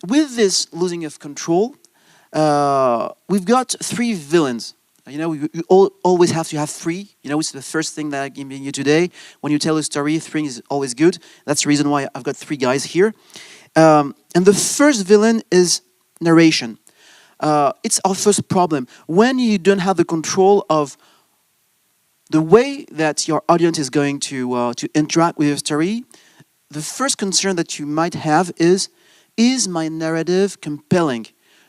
With this losing of control, we've got three villains. You know, you always have to have three. You know, it's the first thing that I'm giving you today. When you tell a story, three is always good. That's the reason why I've got three guys here. And the first villain is narration. It's our first problem. When you don't have the control of the way that your audience is going to interact with your story, the first concern that you might have is my narrative compelling?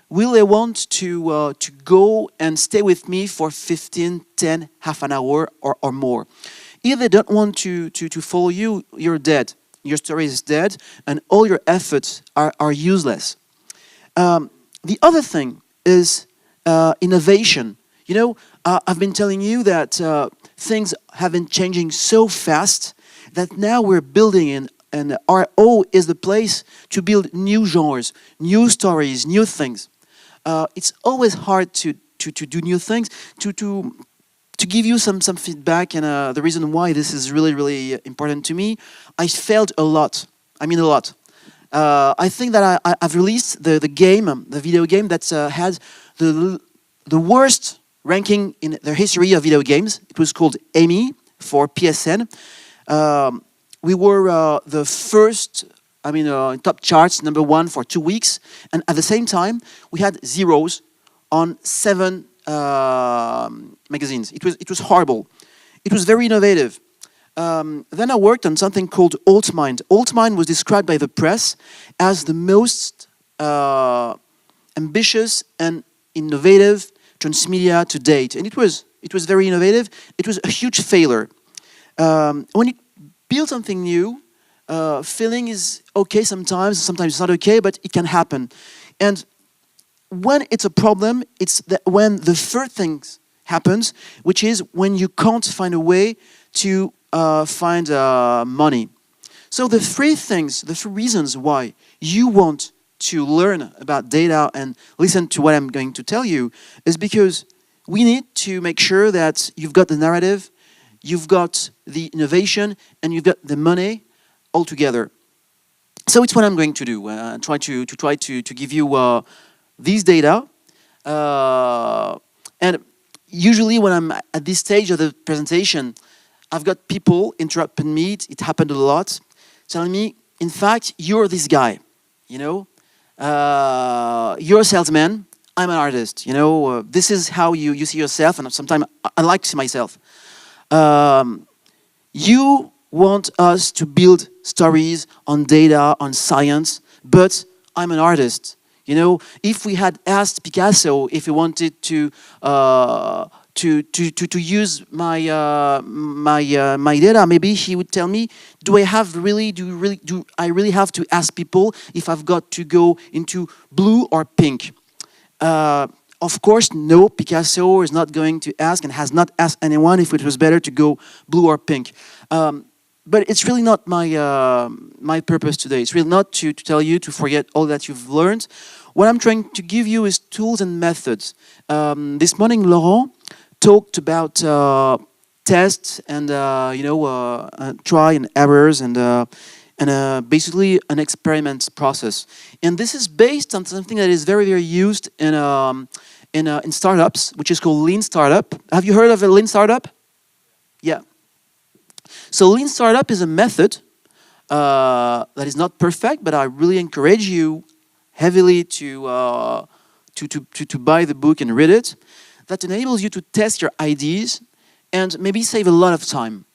Will they want to go and stay with me for 15, 10, half an hour or more? If they don't want to follow you, you're dead. Your story is dead and all your efforts are useless. The other thing is innovation. You know, I've been telling you that things have been changing so fast that now we're building in, and RO is the place to build new genres, new stories, new things. It's always hard to do new things, to give you some feedback, and the reason why this is really, really important to me. I failed a lot. I mean a lot. I think that I've released the video game that had the worst ranking in the history of video games. It was called Amy for PSN. We were the first, top charts, #1 for 2 weeks. And at the same time, we had zeros on 7 magazines. It was horrible. It was very innovative. Then I worked on something called Altmind. Altmind was described by the press as the most ambitious and innovative transmedia to date. And it was very innovative. It was a huge failure. When you build something new, failing is okay sometimes it's not okay, but it can happen. And when it's a problem, it's when the third thing happens, which is when you can't find a way to find money. So the three reasons why you want to learn about data and listen to what I'm going to tell you is because we need to make sure that you've got the narrative, you've got the innovation, and you've got the money all together. So it's what I'm going to do. Try to give you these data. And usually when I'm at this stage of the presentation, I've got people interrupting me. It happened a lot, telling me, in fact, you're this guy. You know, you're a salesman. I'm an artist. You know, this is how you see yourself, and sometimes I like to see myself. You want us to build stories on data, on science, but I'm an artist. You know, if we had asked Picasso if he wanted to use my data, maybe he would tell me, do I really have to ask people if I've got to go into blue or pink? Of course, no, Picasso is not going to ask and has not asked anyone if it was better to go blue or pink. But it's really not my purpose today. It's really not to tell you to forget all that you've learned. What I'm trying to give you is tools and methods. This morning, Laurent talked about tests and try and errors and basically an experiment process. And this is based on something that is very, very used in startups, which is called Lean Startup. Have you heard of a Lean Startup? Yeah. So Lean Startup is a method that is not perfect, but I really encourage you heavily to buy the book and read it. That enables you to test your ideas and maybe save a lot of time.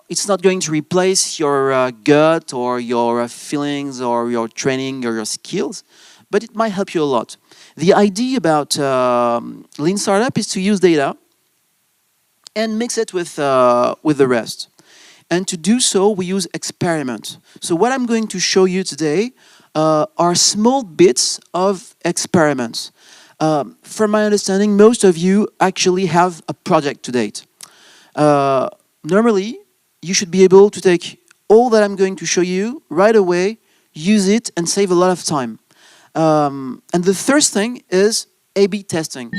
It's not going to replace your gut or your feelings or your training or your skills, but it might help you a lot. The idea about Lean Startup is to use data and mix it with the rest. And to do so, we use experiments. So what I'm going to show you today are small bits of experiments. From my understanding, most of you actually have a project to date. Normally, you should be able to take all that I'm going to show you right away, use it, and save a lot of time. And the first thing is A/B testing.